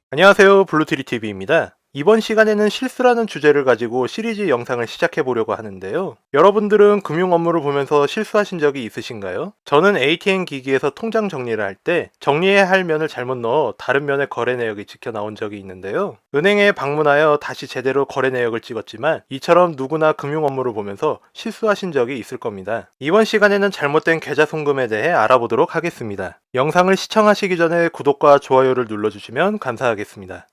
안녕하세요, 블루트리TV입니다. 이번 시간에는 실수라는 주제를 가지고 시리즈 영상을 시작해 보려고 하는데요. 여러분들은 금융 업무를 보면서 실수하신 적이 있으신가요? 저는 ATM 기기에서 통장 정리를 할 때 정리해야 할 면을 잘못 넣어 다른 면의 거래 내역이 찍혀 나온 적이 있는데요. 은행에 방문하여 다시 제대로 거래 내역을 찍었지만 이처럼 누구나 금융 업무를 보면서 실수하신 적이 있을 겁니다. 이번 시간에는 잘못된 계좌 송금에 대해 알아보도록 하겠습니다. 영상을 시청하시기 전에 구독과 좋아요를 눌러주시면 감사하겠습니다.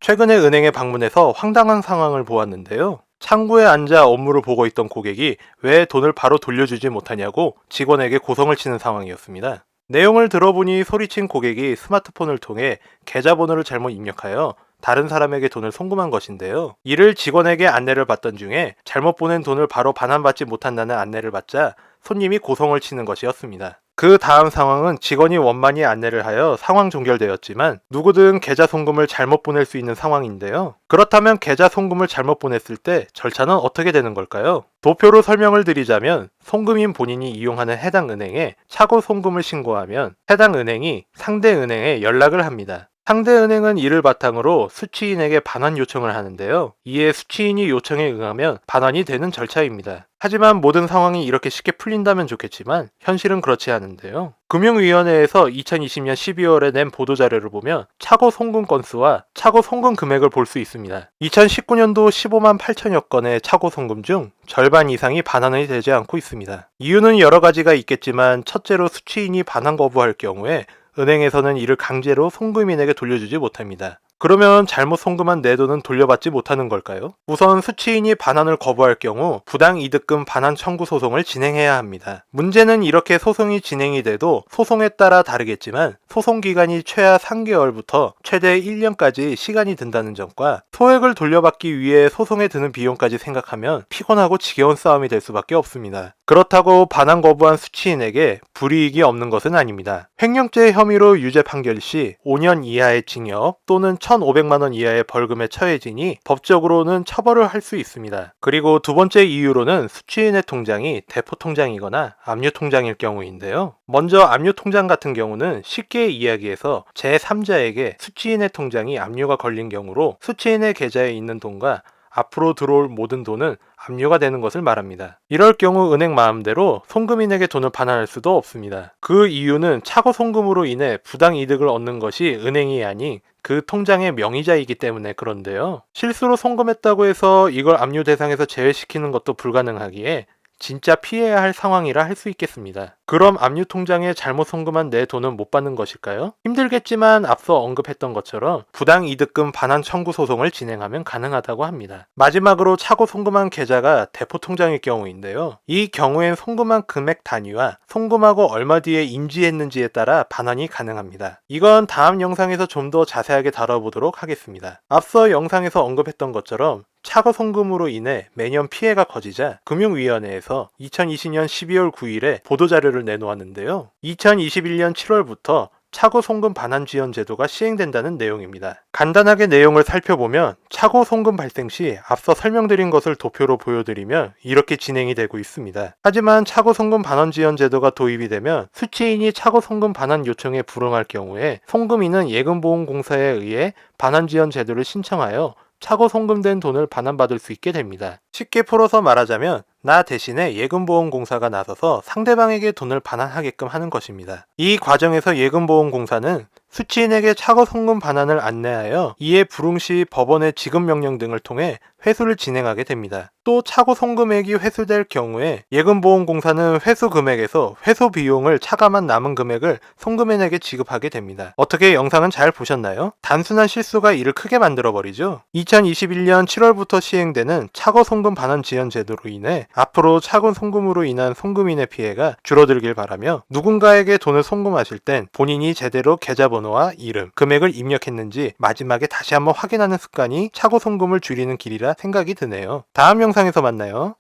최근에 은행에 방문해서 황당한 상황을 보았는데요. 창구에 앉아 업무를 보고 있던 고객이 왜 돈을 바로 돌려주지 못하냐고 직원에게 고성을 치는 상황이었습니다. 내용을 들어보니 소리친 고객이 스마트폰을 통해 계좌번호를 잘못 입력하여 다른 사람에게 돈을 송금한 것인데요. 이를 직원에게 안내를 받던 중에 잘못 보낸 돈을 바로 반환받지 못한다는 안내를 받자 손님이 고성을 치는 것이었습니다. 그 다음 상황은 직원이 원만히 안내를 하여 상황 종결되었지만 누구든 계좌 송금을 잘못 보낼 수 있는 상황인데요. 그렇다면 계좌 송금을 잘못 보냈을 때 절차는 어떻게 되는 걸까요? 도표로 설명을 드리자면 송금인 본인이 이용하는 해당 은행에 착오 송금을 신고하면 해당 은행이 상대 은행에 연락을 합니다. 상대 은행은 이를 바탕으로 수취인에게 반환 요청을 하는데요. 이에 수취인이 요청에 응하면 반환이 되는 절차입니다. 하지만 모든 상황이 이렇게 쉽게 풀린다면 좋겠지만 현실은 그렇지 않은데요. 금융위원회에서 2020년 12월에 낸 보도자료를 보면 착오 송금 건수와 착오 송금 금액을 볼 수 있습니다. 2019년도 15만 8천여 건의 착오 송금 중 절반 이상이 반환이 되지 않고 있습니다. 이유는 여러 가지가 있겠지만 첫째로 수취인이 반환 거부할 경우에 은행에서는 이를 강제로 송금인에게 돌려주지 못합니다. 그러면 잘못 송금한 내 돈은 돌려받지 못하는 걸까요? 우선 수취인이 반환을 거부할 경우 부당이득금 반환 청구 소송을 진행해야 합니다. 문제는 이렇게 소송이 진행이 돼도 소송에 따라 다르겠지만 소송 기간이 최하 3개월부터 최대 1년까지 시간이 든다는 점과 소액을 돌려받기 위해 소송에 드는 비용까지 생각하면 피곤하고 지겨운 싸움이 될 수밖에 없습니다. 그렇다고 반환 거부한 수취인에게 불이익이 없는 것은 아닙니다. 횡령죄 혐의로 유죄 판결 시 5년 이하의 징역 또는 1,500만 원 이하의 벌금에 처해지니 법적으로는 처벌을 할 수 있습니다. 그리고 두 번째 이유로는 수취인의 통장이 대포 통장이거나 압류 통장일 경우인데요. 먼저 압류 통장 같은 경우는 쉽게 이야기해서 제3자에게 수취인의 통장이 압류가 걸린 경우로 수취인의 계좌에 있는 돈과 앞으로 들어올 모든 돈은 압류가 되는 것을 말합니다. 이럴 경우 은행 마음대로 송금인에게 돈을 반환할 수도 없습니다. 그 이유는 착오 송금으로 인해 부당 이득을 얻는 것이 은행이 아닌 그 통장의 명의자이기 때문에 그런데요. 실수로 송금했다고 해서 이걸 압류 대상에서 제외시키는 것도 불가능하기에 진짜 피해야 할 상황이라 할 수 있겠습니다. 그럼 압류 통장에 잘못 송금한 내 돈은 못 받는 것일까요? 힘들겠지만 앞서 언급했던 것처럼 부당이득금 반환 청구 소송을 진행하면 가능하다고 합니다. 마지막으로 착오 송금한 계좌가 대포 통장일 경우인데요. 이 경우엔 송금한 금액 단위와 송금하고 얼마 뒤에 인지했는지에 따라 반환이 가능합니다. 이건 다음 영상에서 좀 더 자세하게 다뤄보도록 하겠습니다. 앞서 영상에서 언급했던 것처럼 착오 송금으로 인해 매년 피해가 커지자 금융위원회에서 2020년 12월 9일에 보도자료를 내놓았는데요. 2021년 7월부터 착오 송금 반환 지원 제도가 시행된다는 내용입니다. 간단하게 내용을 살펴보면 착오 송금 발생 시 앞서 설명드린 것을 도표로 보여드리면 이렇게 진행이 되고 있습니다. 하지만 착오 송금 반환 지원 제도가 도입이 되면 수취인이 착오 송금 반환 요청에 불응할 경우에 송금인은 예금보험공사에 의해 반환 지원 제도를 신청하여 착오 송금된 돈을 반환받을 수 있게 됩니다. 쉽게 풀어서 말하자면 나 대신에 예금보험공사가 나서서 상대방에게 돈을 반환하게끔 하는 것입니다. 이 과정에서 예금보험공사는 수취인에게 착오 송금 반환을 안내하여 이에 불응 시 법원의 지급명령 등을 통해 회수를 진행하게 됩니다. 또 착오 송금액이 회수될 경우에 예금보험공사는 회수 금액에서 회수 비용을 차감한 남은 금액을 송금인에게 지급하게 됩니다. 어떻게 영상은 잘 보셨나요? 단순한 실수가 이를 크게 만들어버리죠. 2021년 7월부터 시행되는 착오 송금 반환 지원 제도로 인해 앞으로 착오 송금으로 인한 송금인의 피해가 줄어들길 바라며 누군가에게 돈을 송금하실 땐 본인이 제대로 계좌번호와 이름, 금액을 입력했는지 마지막에 다시 한번 확인하는 습관이 착오 송금을 줄이는 길이라 생각이 드네요. 다음 영상에서 만나요.